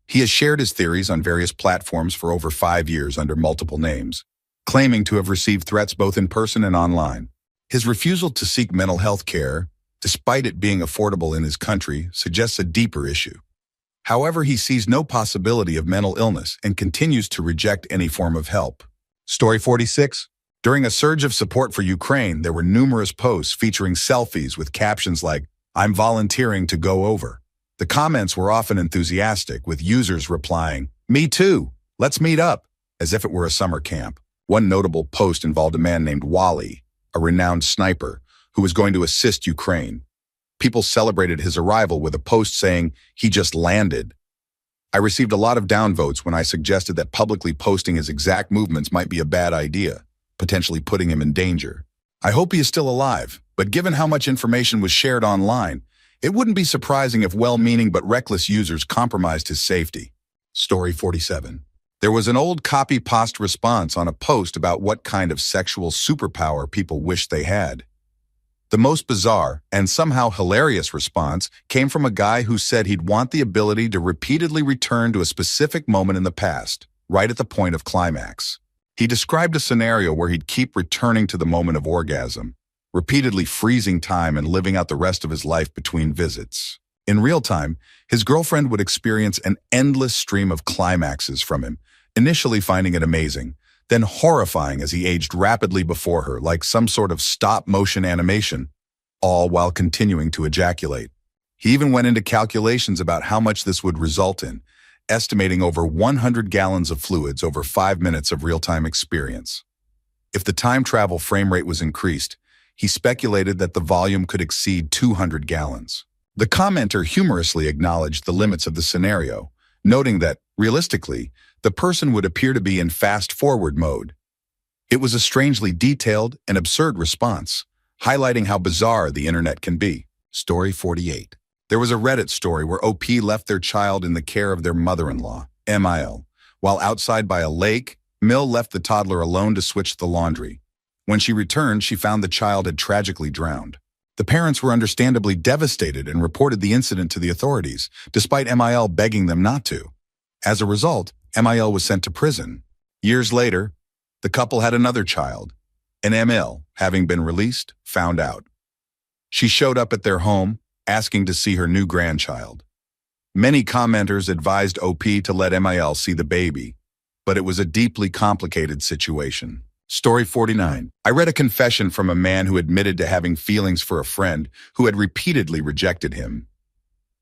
He has shared his theories on various platforms for over 5 years under multiple names, claiming to have received threats both in person and online. His refusal to seek mental health care, despite it being affordable in his country, suggests a deeper issue. However, he sees no possibility of mental illness and continues to reject any form of help. Story 46. During a surge of support for Ukraine, there were numerous posts featuring selfies with captions like, "I'm volunteering to go over." The comments were often enthusiastic, with users replying, "Me too, let's meet up," as if it were a summer camp. One notable post involved a man named Wally, a renowned sniper, who was going to assist Ukraine. People celebrated his arrival with a post saying, "He just landed." I received a lot of downvotes when I suggested that publicly posting his exact movements might be a bad idea, potentially putting him in danger. I hope he is still alive, but given how much information was shared online, it wouldn't be surprising if well-meaning but reckless users compromised his safety. Story 47. There was an old copy-paste response on a post about what kind of sexual superpower people wish they had. The most bizarre and somehow hilarious response came from a guy who said he'd want the ability to repeatedly return to a specific moment in the past, right at the point of climax. He described a scenario where he'd keep returning to the moment of orgasm, repeatedly freezing time and living out the rest of his life between visits. In real time, his girlfriend would experience an endless stream of climaxes from him, initially finding it amazing, then horrifying as he aged rapidly before her like some sort of stop-motion animation, all while continuing to ejaculate. He even went into calculations about how much this would result in, estimating over 100 gallons of fluids over 5 minutes of real-time experience. If the time travel frame rate was increased, he speculated that the volume could exceed 200 gallons. The commenter humorously acknowledged the limits of the scenario, noting that, realistically, the person would appear to be in fast-forward mode. It was a strangely detailed and absurd response, highlighting how bizarre the internet can be. Story 48. There was a Reddit story where OP left their child in the care of their mother-in-law, MIL. While outside by a lake, Mill left the toddler alone to switch the laundry. When she returned, she found the child had tragically drowned. The parents were understandably devastated and reported the incident to the authorities, despite MIL begging them not to. As a result, MIL was sent to prison. Years later, the couple had another child, and ML, having been released, found out. She showed up at their home, asking to see her new grandchild. Many commenters advised OP to let MIL see the baby, but it was a deeply complicated situation. Story 49. I read a confession from a man who admitted to having feelings for a friend who had repeatedly rejected him.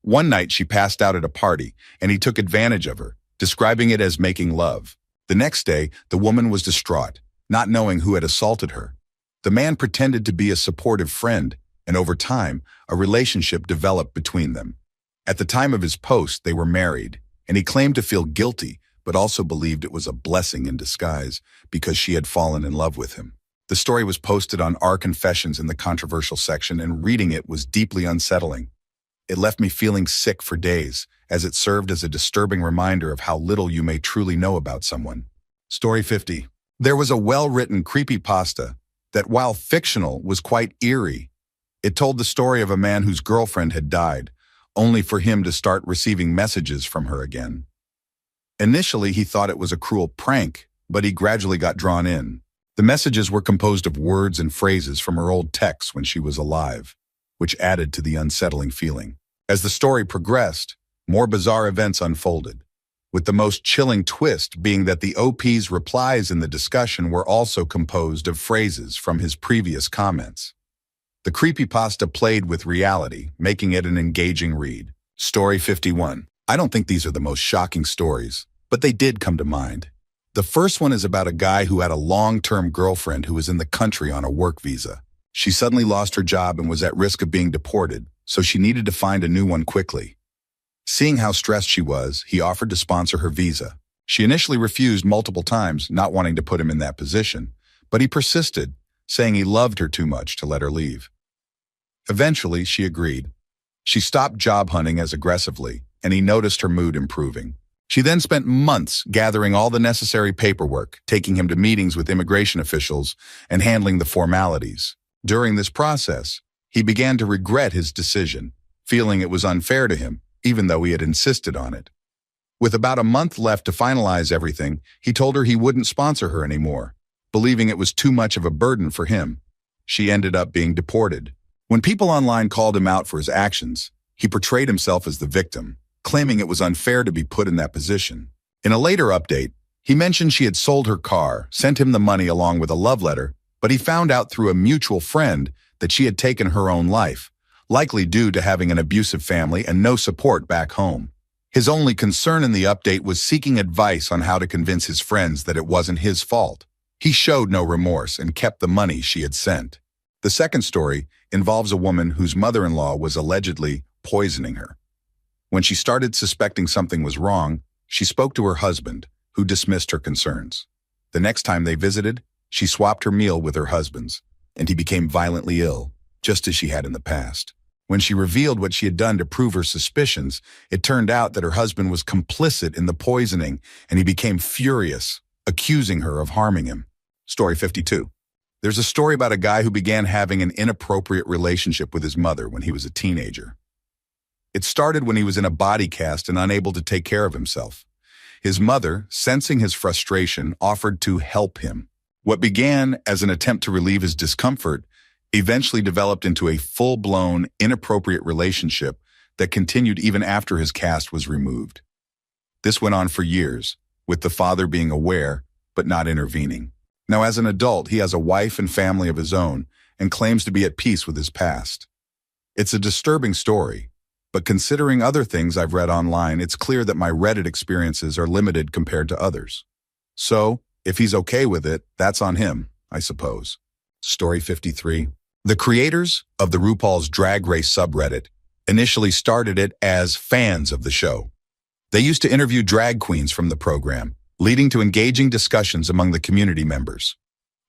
One night she passed out at a party, and he took advantage of her, describing it as making love. The next day, the woman was distraught, not knowing who had assaulted her. The man pretended to be a supportive friend, and over time, a relationship developed between them. At the time of his post, they were married, and he claimed to feel guilty, but also believed it was a blessing in disguise because she had fallen in love with him. The story was posted on Our Confessions in the controversial section, and reading it was deeply unsettling. It left me feeling sick for days, as it served as a disturbing reminder of how little you may truly know about someone. Story 50. There was a well-written creepypasta that, while fictional, was quite eerie. It told the story of a man whose girlfriend had died, only for him to start receiving messages from her again. Initially, he thought it was a cruel prank, but he gradually got drawn in. The messages were composed of words and phrases from her old texts when she was alive, which added to the unsettling feeling. As the story progressed, more bizarre events unfolded, with the most chilling twist being that the OP's replies in the discussion were also composed of phrases from his previous comments. The creepypasta played with reality, making it an engaging read. Story 51. I don't think these are the most shocking stories, but they did come to mind. The first one is about a guy who had a long-term girlfriend who was in the country on a work visa. She suddenly lost her job and was at risk of being deported, so she needed to find a new one quickly. Seeing how stressed she was, he offered to sponsor her visa. She initially refused multiple times, not wanting to put him in that position, but he persisted, saying he loved her too much to let her leave. Eventually, she agreed. She stopped job hunting as aggressively, and he noticed her mood improving. She then spent months gathering all the necessary paperwork, taking him to meetings with immigration officials, and handling the formalities. During this process, he began to regret his decision, feeling it was unfair to him, even though he had insisted on it. With about a month left to finalize everything, he told her he wouldn't sponsor her anymore, believing it was too much of a burden for him. She ended up being deported. When people online called him out for his actions, he portrayed himself as the victim, claiming it was unfair to be put in that position. In a later update, he mentioned she had sold her car, sent him the money along with a love letter, but he found out through a mutual friend that she had taken her own life, likely due to having an abusive family and no support back home. His only concern in the update was seeking advice on how to convince his friends that it wasn't his fault. He showed no remorse and kept the money she had sent. The second story involves a woman whose mother-in-law was allegedly poisoning her. When she started suspecting something was wrong, she spoke to her husband, who dismissed her concerns. The next time they visited, she swapped her meal with her husband's, and he became violently ill, just as she had in the past. When she revealed what she had done to prove her suspicions, it turned out that her husband was complicit in the poisoning, and he became furious, accusing her of harming him. Story 52. There's a story about a guy who began having an inappropriate relationship with his mother when he was a teenager. It started when he was in a body cast and unable to take care of himself. His mother, sensing his frustration, offered to help him. What began as an attempt to relieve his discomfort eventually developed into a full-blown, inappropriate relationship that continued even after his cast was removed. This went on for years, with the father being aware, but not intervening. Now, as an adult, he has a wife and family of his own and claims to be at peace with his past. It's a disturbing story, but considering other things I've read online, it's clear that my Reddit experiences are limited compared to others. So, if he's okay with it, that's on him, I suppose. Story 53. The creators of the RuPaul's Drag Race subreddit initially started it as fans of the show. They used to interview drag queens from the program, leading to engaging discussions among the community members.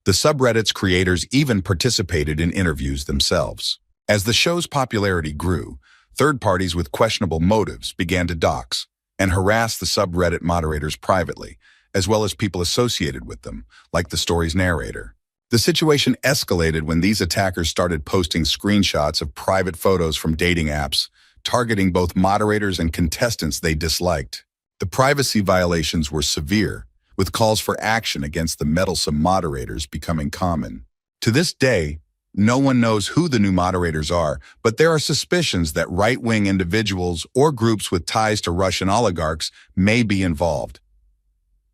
The subreddit's creators even participated in interviews themselves. As the show's popularity grew, third parties with questionable motives began to dox and harass the subreddit moderators privately, as well as people associated with them, like the story's narrator. The situation escalated when these attackers started posting screenshots of private photos from dating apps, targeting both moderators and contestants they disliked. The privacy violations were severe, with calls for action against the meddlesome moderators becoming common. To this day, no one knows who the new moderators are, but there are suspicions that right-wing individuals or groups with ties to Russian oligarchs may be involved,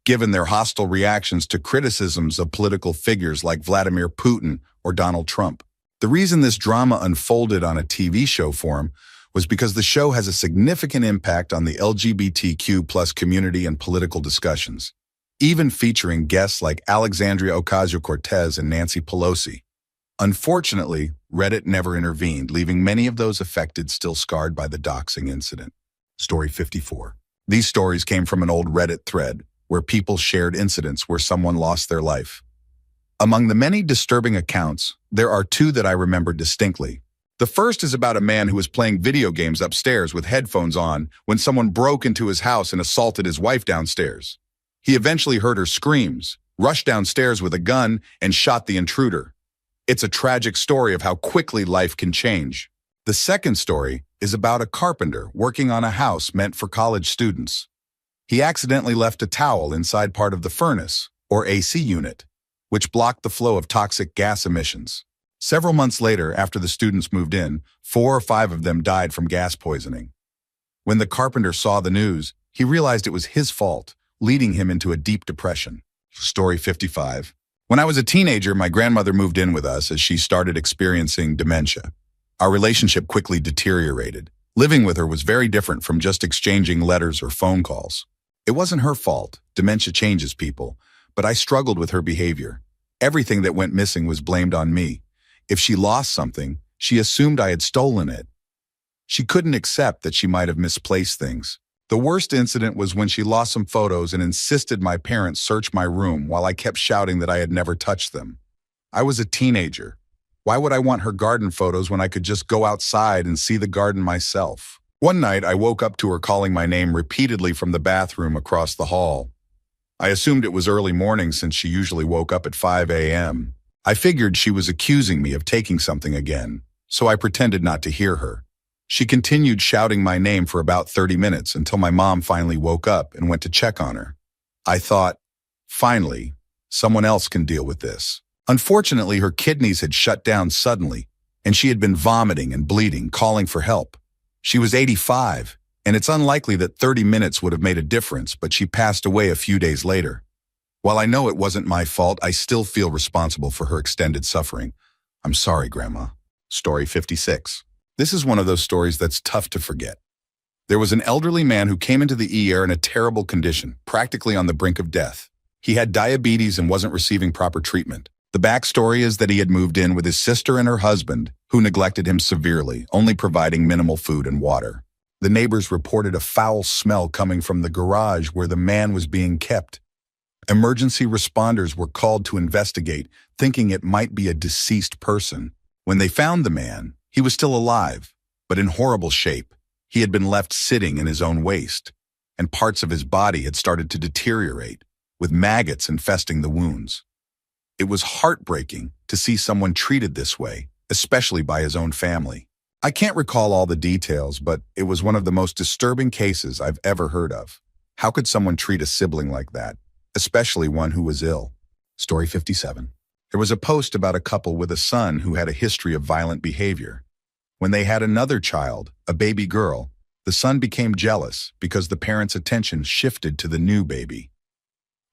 given their hostile reactions to criticisms of political figures like Vladimir Putin or Donald Trump. The reason this drama unfolded on a TV show form was because the show has a significant impact on the LGBTQ+ community and political discussions, even featuring guests like Alexandria Ocasio-Cortez and Nancy Pelosi. Unfortunately, Reddit never intervened, leaving many of those affected still scarred by the doxing incident. Story 54. These stories came from an old Reddit thread where people shared incidents where someone lost their life. Among the many disturbing accounts, there are two that I remember distinctly. The first is about a man who was playing video games upstairs with headphones on when someone broke into his house and assaulted his wife downstairs. He eventually heard her screams, rushed downstairs with a gun, and shot the intruder. It's a tragic story of how quickly life can change. The second story is about a carpenter working on a house meant for college students. He accidentally left a towel inside part of the furnace, or AC unit, which blocked the flow of toxic gas emissions. Several months later, after the students moved in, 4 or 5 of them died from gas poisoning. When the carpenter saw the news, he realized it was his fault, leading him into a deep depression. Story 55. When I was a teenager, my grandmother moved in with us as she started experiencing dementia. Our relationship quickly deteriorated. Living with her was very different from just exchanging letters or phone calls. It wasn't her fault. Dementia changes people, but I struggled with her behavior. Everything that went missing was blamed on me. If she lost something, she assumed I had stolen it. She couldn't accept that she might have misplaced things. The worst incident was when she lost some photos and insisted my parents search my room while I kept shouting that I had never touched them. I was a teenager. Why would I want her garden photos when I could just go outside and see the garden myself? One night, I woke up to her calling my name repeatedly from the bathroom across the hall. I assumed it was early morning since she usually woke up at 5 a.m. I figured she was accusing me of taking something again, so I pretended not to hear her. She continued shouting my name for about 30 minutes until my mom finally woke up and went to check on her. I thought, finally, someone else can deal with this. Unfortunately, her kidneys had shut down suddenly, and she had been vomiting and bleeding, calling for help. She was 85, and it's unlikely that 30 minutes would have made a difference, but she passed away a few days later. While I know it wasn't my fault, I still feel responsible for her extended suffering. I'm sorry, Grandma. Story 56. This is one of those stories that's tough to forget. There was an elderly man who came into the ER in a terrible condition, practically on the brink of death. He had diabetes and wasn't receiving proper treatment. The backstory is that he had moved in with his sister and her husband, who neglected him severely, only providing minimal food and water. The neighbors reported a foul smell coming from the garage where the man was being kept. Emergency responders were called to investigate, thinking it might be a deceased person. When they found the man, he was still alive, but in horrible shape. He had been left sitting in his own waste, and parts of his body had started to deteriorate, with maggots infesting the wounds. It was heartbreaking to see someone treated this way, especially by his own family. I can't recall all the details, but it was one of the most disturbing cases I've ever heard of. How could someone treat a sibling like that, especially one who was ill? Story 57. There was a post about a couple with a son who had a history of violent behavior. When they had another child, a baby girl, the son became jealous because the parents' attention shifted to the new baby.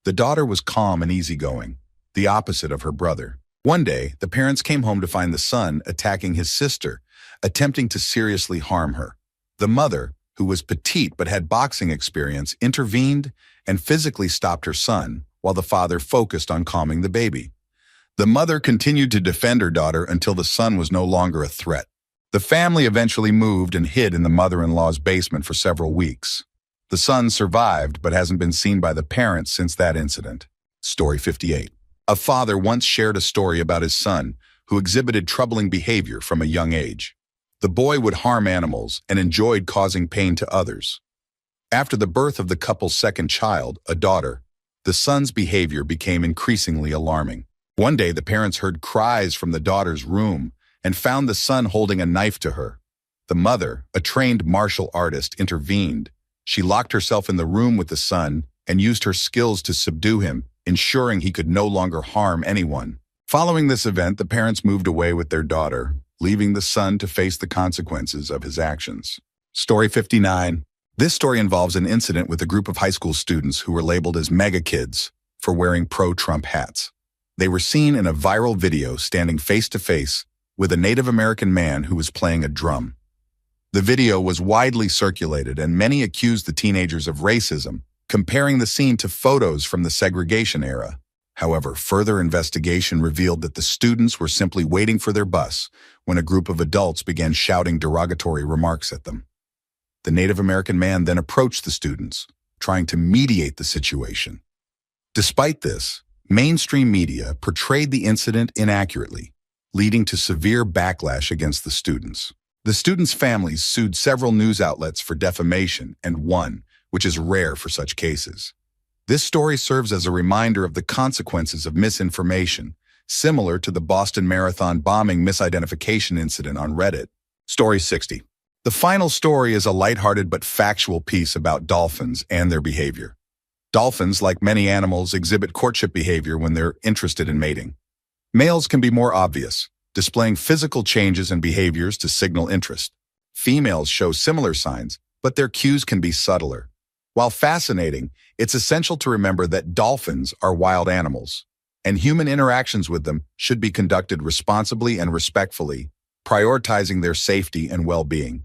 The daughter was calm and easygoing, the opposite of her brother. One day, the parents came home to find the son attacking his sister, attempting to seriously harm her. The mother, who was petite but had boxing experience, intervened and physically stopped her son, while the father focused on calming the baby. The mother continued to defend her daughter until the son was no longer a threat. The family eventually moved and hid in the mother-in-law's basement for several weeks. The son survived but hasn't been seen by the parents since that incident. Story 58. A father once shared a story about his son, who exhibited troubling behavior from a young age. The boy would harm animals and enjoyed causing pain to others. After the birth of the couple's second child, a daughter, the son's behavior became increasingly alarming. One day, the parents heard cries from the daughter's room and found the son holding a knife to her. The mother, a trained martial artist, intervened. She locked herself in the room with the son and used her skills to subdue him, ensuring he could no longer harm anyone. Following this event, the parents moved away with their daughter, leaving the son to face the consequences of his actions. Story 59. This story involves an incident with a group of high school students who were labeled as mega kids for wearing pro-Trump hats. They were seen in a viral video standing face-to-face with a Native American man who was playing a drum. The video was widely circulated, and many accused the teenagers of racism, comparing the scene to photos from the segregation era. However, further investigation revealed that the students were simply waiting for their bus when a group of adults began shouting derogatory remarks at them. The Native American man then approached the students, trying to mediate the situation. Despite this, mainstream media portrayed the incident inaccurately, leading to severe backlash against the students. The students' families sued several news outlets for defamation and won, which is rare for such cases. This story serves as a reminder of the consequences of misinformation, similar to the Boston Marathon bombing misidentification incident on Reddit. Story 60. The final story is a lighthearted but factual piece about dolphins and their behavior. Dolphins, like many animals, exhibit courtship behavior when they're interested in mating. Males can be more obvious, displaying physical changes and behaviors to signal interest. Females show similar signs, but their cues can be subtler. While fascinating, it's essential to remember that dolphins are wild animals, and human interactions with them should be conducted responsibly and respectfully, prioritizing their safety and well-being.